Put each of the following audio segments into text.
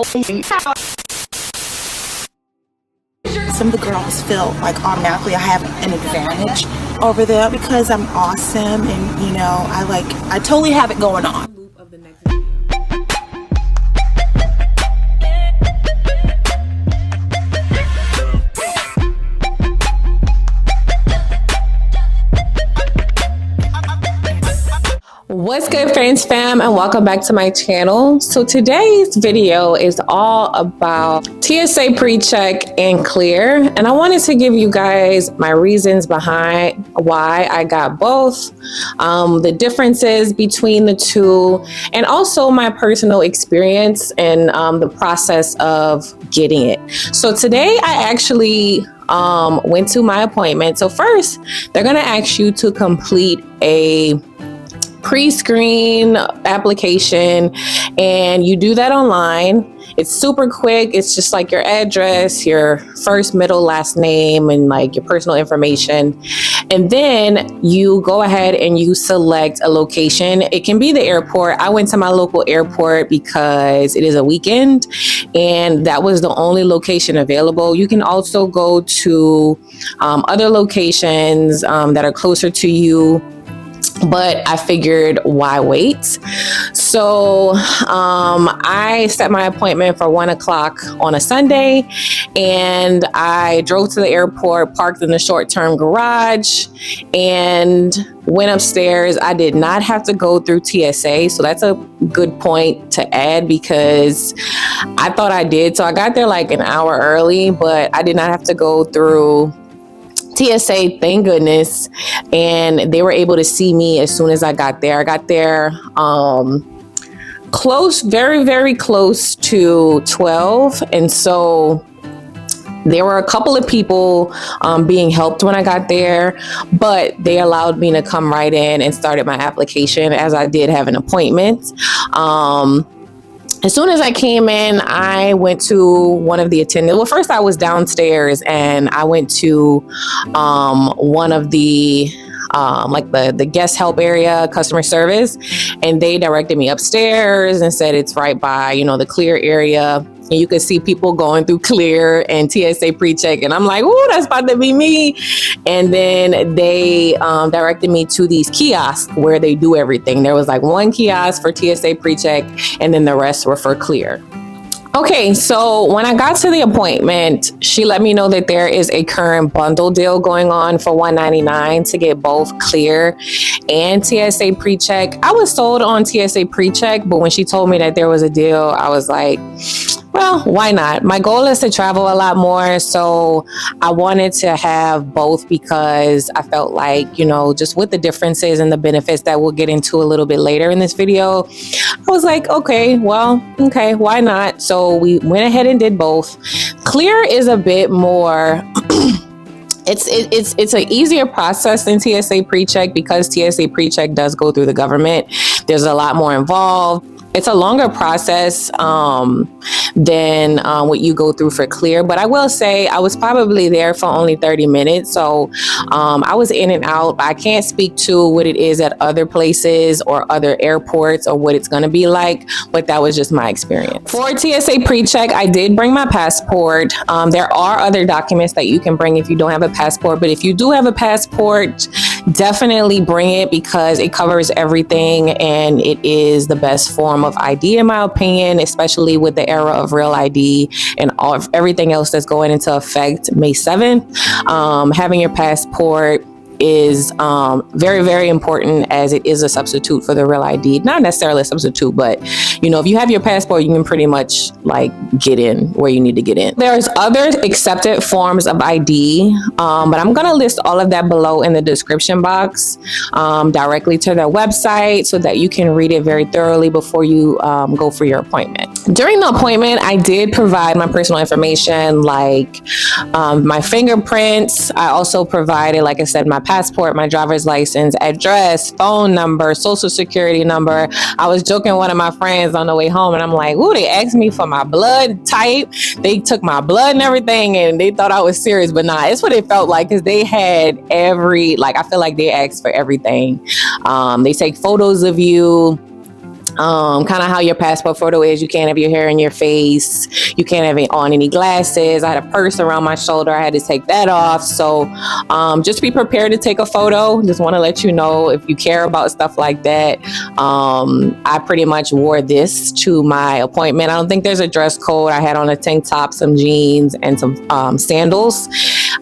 Some of the girls feel like automatically I have an advantage over them because I'm awesome and, you know, I totally have it going on. What's good, friends, fam, and welcome back to my channel. So today's video is all about TSA Pre-Check and CLEAR, and I wanted to give you guys my reasons behind why I got both, the differences between the two, and also my personal experience and the process of getting it. So today I actually went to my appointment. So first, they're gonna ask you to complete a pre-screen application, and you do that online. It's super quick. It's just like your address, your first, middle, last name, and like your personal information. And then you go ahead and you select a location. It can be the airport. I went to my local airport because it is a weekend and that was the only location available. You can also go to other locations that are closer to you, but I figured, why wait? So I set my appointment for 1 o'clock on a Sunday, and I drove to the airport, parked in the short-term garage, and went upstairs. I did not have to go through TSA, so that's a good point to add because I thought I did. So I got there like an hour early, but I did not have to go through TSA, thank goodness, and they were able to see me as soon as I got there. I got there close, very, very close to 12, and so there were a couple of people being helped when I got there, but they allowed me to come right in and started my application as I did have an appointment. As soon as I came in, I went to one of the attendants. Well, first I was downstairs and I went to one of the like the guest help area, customer service, and they directed me upstairs and said it's right by, you know, the CLEAR area. And you could see people going through CLEAR and TSA Pre-Check, and I'm like, "Ooh, that's about to be me!" And then they directed me to these kiosks where they do everything. There was like one kiosk for TSA Pre-Check, and then the rest were for CLEAR. Okay, so when I got to the appointment, she let me know that there is a current bundle deal going on for $199 to get both CLEAR and TSA Pre-Check. I was sold on TSA Pre-Check, but when she told me that there was a deal, I was like, well, why not? My goal is to travel a lot more, so I wanted to have both because I felt like, you know, just with the differences and the benefits that we'll get into a little bit later in this video, I was like, okay, why not? So we went ahead and did both. CLEAR is a bit more it's an easier process than TSA Pre-Check because TSA Pre-Check does go through the government. There's a lot more involved. It's a longer process than what you go through for CLEAR, but I will say I was probably there for only 30 minutes, so I was in and out. I can't speak to what it is at other places or other airports or what it's going to be like, but that was just my experience. For TSA Pre-Check, I did bring my passport. There are other documents that you can bring if you don't have a passport, but if you do have a passport, definitely bring it because it covers everything and it is the best form of ID in my opinion, especially with the era of Real ID and everything else that's going into effect May 7th. Having your passport is very, very important as it is a substitute for the Real ID. Not necessarily a substitute, but you know, if you have your passport, you can pretty much like get in where you need to get in. There's other accepted forms of ID, but I'm gonna list all of that below in the description box directly to their website so that you can read it very thoroughly before you go for your appointment. During the appointment, I did provide my personal information like my fingerprints. I also provided, like I said, my passport, my driver's license, address, phone number, social security number. I was joking with one of my friends on the way home and I'm like, ooh, they asked me for my blood type. They took my blood and everything and they thought I was serious, but nah, it's what it felt like because they had I feel like they asked for everything. They take photos of you. kind of how your passport photo is. You can't have your hair in your face. You can't have on any glasses. I had a purse around my shoulder. I had to take that off. So just be prepared to take a photo. Just want to let you know if you care about stuff like that. I pretty much wore this to my appointment. I don't think there's a dress code. I had on a tank top, some jeans, and some sandals.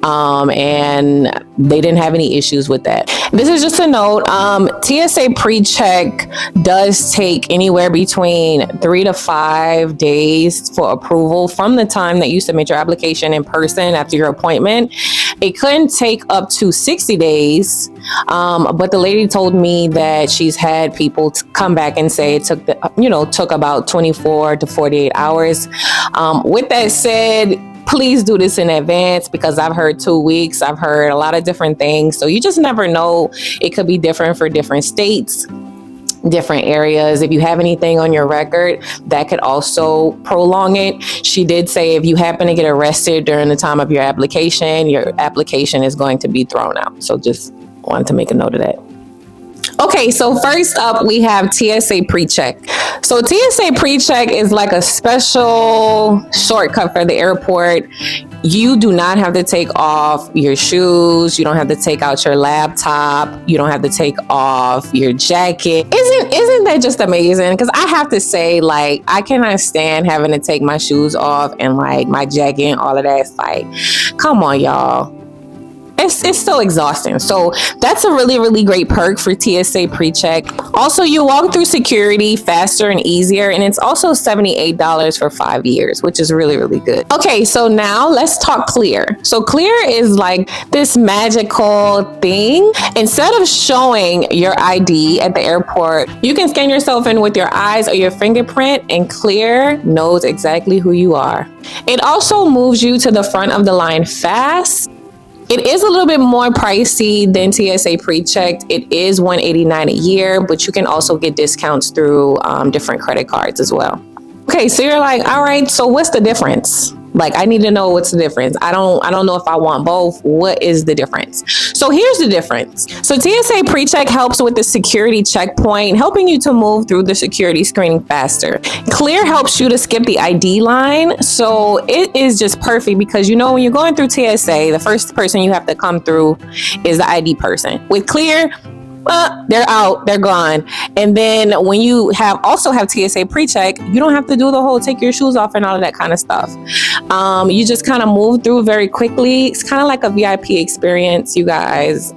And they didn't have any issues with that. This is just a note. TSA PreCheck does take anywhere between 3 to 5 days for approval from the time that you submit your application in person after your appointment. It couldn't take up to 60 days, but the lady told me that she's had people come back and say it took about 24 to 48 hours. With that said, please do this in advance, because I've heard 2 weeks. I've heard a lot of different things. So you just never know. It could be different for different states, different areas. If you have anything on your record, that could also prolong it. She did say if you happen to get arrested during the time of your application is going to be thrown out. So just wanted to make a note of that. Okay, so first up, we have TSA PreCheck. So TSA PreCheck is like a special shortcut for the airport. You do not have to take off your shoes. You don't have to take out your laptop. You don't have to take off your jacket. Isn't that just amazing? Because I have to say, like, I cannot stand having to take my shoes off and like my jacket and all of that. It's like, come on, y'all. It's so exhausting. So that's a really, really great perk for TSA PreCheck. Also, you walk through security faster and easier, and it's also $78 for 5 years, which is really, really good. Okay, so now let's talk CLEAR. So CLEAR is like this magical thing. Instead of showing your ID at the airport, you can scan yourself in with your eyes or your fingerprint, and CLEAR knows exactly who you are. It also moves you to the front of the line fast. It is a little bit more pricey than TSA PreCheck. It is $189 a year, but you can also get discounts through different credit cards as well. Okay, so you're like, all right, so what's the difference? Like, I need to know what's the difference. I don't know if I want both. What is the difference? So here's the difference. So TSA PreCheck helps with the security checkpoint, helping you to move through the security screening faster. CLEAR helps you to skip the ID line. So it is just perfect because, you know, when you're going through TSA, the first person you have to come through is the ID person. With CLEAR, they're out, they're gone. And then when you also have TSA PreCheck, you don't have to do the whole take your shoes off and all of that kind of stuff. You just kind of move through very quickly. It's kind of like a VIP experience, you guys.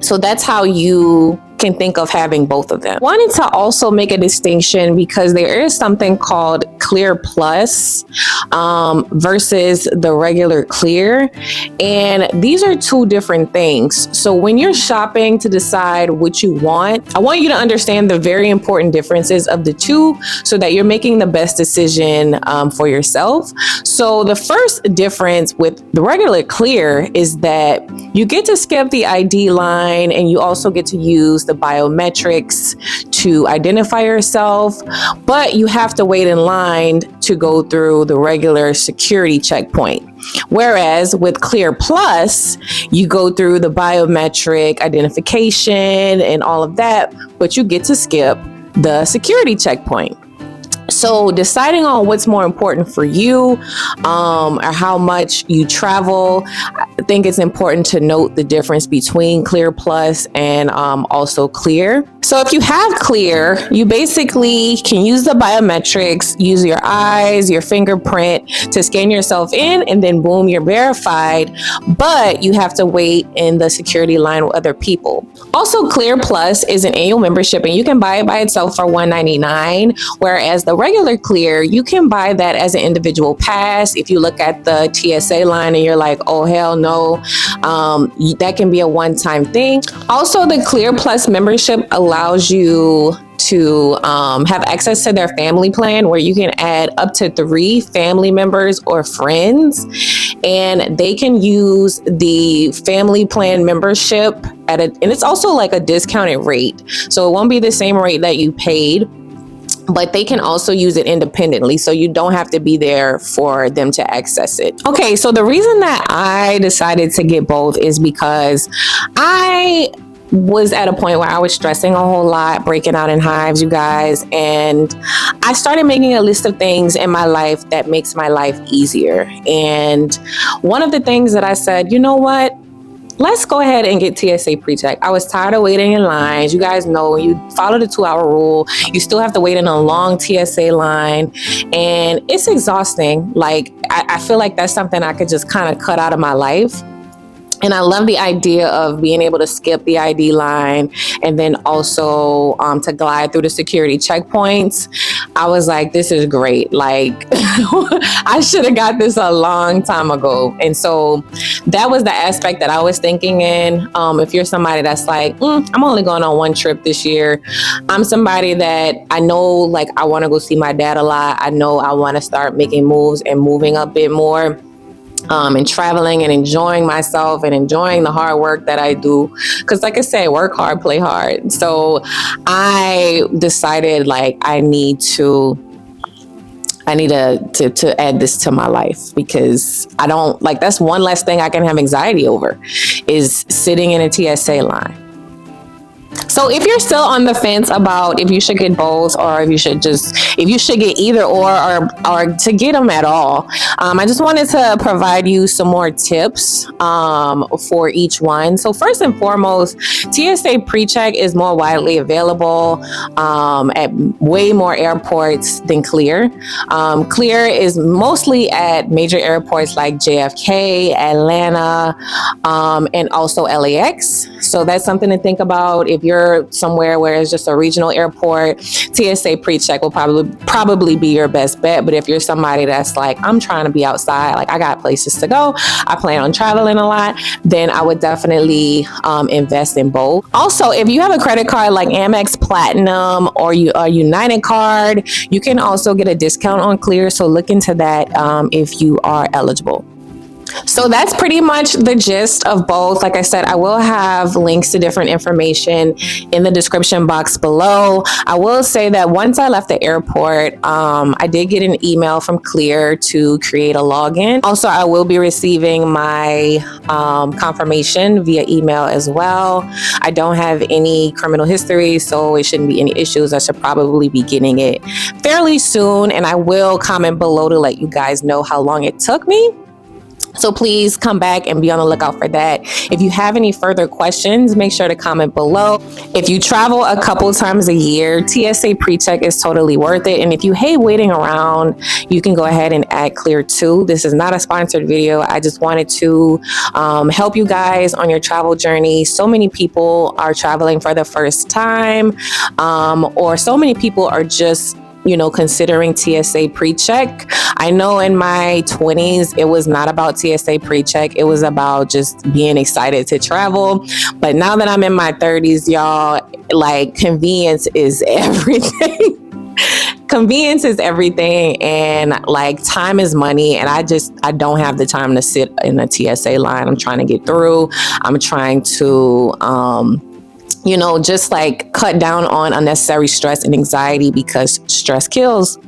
So that's how you can think of having both of them. Wanted to also make a distinction because there is something called CLEAR Plus versus the regular CLEAR, and these are two different things. So when you're shopping to decide what you want, I want you to understand the very important differences of the two so that you're making the best decision for yourself. So the first difference with the regular CLEAR is that you get to skip the ID line, and you also get to use the biometrics to identify yourself, but you have to wait in line to go through the regular security checkpoint. Whereas with CLEAR Plus, you go through the biometric identification and all of that, but you get to skip the security checkpoint. So deciding on what's more important for you or how much you travel, I think it's important to note the difference between CLEAR Plus and also CLEAR. So if you have CLEAR, you basically can use the biometrics, use your eyes, your fingerprint to scan yourself in, and then boom, you're verified, but you have to wait in the security line with other people. Also, CLEAR Plus is an annual membership, and you can buy it by itself for $199, whereas the regular CLEAR, you can buy that as an individual pass. If you look at the TSA line and you're like, oh, hell no, that can be a one-time thing. Also, the CLEAR Plus membership allows you to have access to their family plan, where you can add up to 3 family members or friends, and they can use the family plan membership and it's also like a discounted rate. So it won't be the same rate that you paid, but they can also use it independently, so you don't have to be there for them to access it. Okay, so the reason that I decided to get both is because I was at a point where I was stressing a whole lot, breaking out in hives, you guys. And I started making a list of things in my life that makes my life easier. And one of the things that I said, you know what? Let's go ahead and get TSA PreCheck. I was tired of waiting in lines. You guys know when you follow the 2-hour rule, you still have to wait in a long TSA line, and it's exhausting. Like, I feel like that's something I could just kind of cut out of my life. And I love the idea of being able to skip the ID line and then also to glide through the security checkpoints. I was like, this is great. Like, I should have got this a long time ago. And so that was the aspect that I was thinking in. If you're somebody that's like, I'm only going on one trip this year. I'm somebody that I know, like, I want to go see my dad a lot. I know I want to start making moves and moving a bit more. And traveling and enjoying myself and enjoying the hard work that I do. Because like I say, work hard, play hard. So I decided like I need to add this to my life, because I don't like, that's one less thing I can have anxiety over, is sitting in a TSA line. So if you're still on the fence about if you should get both, or if you should get either or to get them at all, I just wanted to provide you some more tips for each one. So first and foremost, TSA PreCheck is more widely available at way more airports than CLEAR. CLEAR is mostly at major airports like JFK, Atlanta, and also LAX. So that's something to think about. If you're somewhere where it's just a regional airport, TSA PreCheck will probably be your best bet. But if you're somebody that's like, I'm trying to be outside, like I got places to go, I plan on traveling a lot, then I would definitely invest in both. Also, if you have a credit card like Amex Platinum or a United card, you can also get a discount on CLEAR. So look into that if you are eligible. So that's pretty much the gist of both. Like I said, I will have links to different information in the description box below. I will say that once I left the airport, I did get an email from CLEAR to create a login. Also, I will be receiving my confirmation via email as well. I don't have any criminal history, so it shouldn't be any issues. I should probably be getting it fairly soon, and I will comment below to let you guys know how long it took me. So please come back and be on the lookout for that. If you have any further questions, make sure to comment below. If you travel a couple times a year, TSA PreCheck is totally worth it. And if you hate waiting around, you can go ahead and add CLEAR too. This is not a sponsored video. I just wanted to help you guys on your travel journey. So many people are traveling for the first time, or so many people are just considering TSA PreCheck. I know in my 20s, it was not about TSA PreCheck. It was about just being excited to travel. But now that I'm in my 30s, y'all, like, convenience is everything. Convenience is everything, and like, time is money, and I don't have the time to sit in a TSA line. I'm trying to get through. I'm trying to just like cut down on unnecessary stress and anxiety, because stress kills.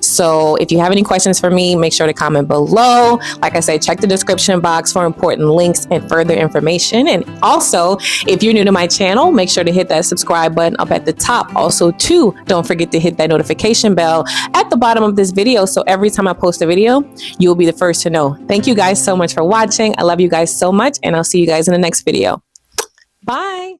So if you have any questions for me, make sure to comment below. Like I said, check the description box for important links and further information. And also, if you're new to my channel, make sure to hit that subscribe button up at the top. Also, too, don't forget to hit that notification bell at the bottom of this video, so every time I post a video, you'll be the first to know. Thank you guys so much for watching. I love you guys so much, and I'll see you guys in the next video. Bye.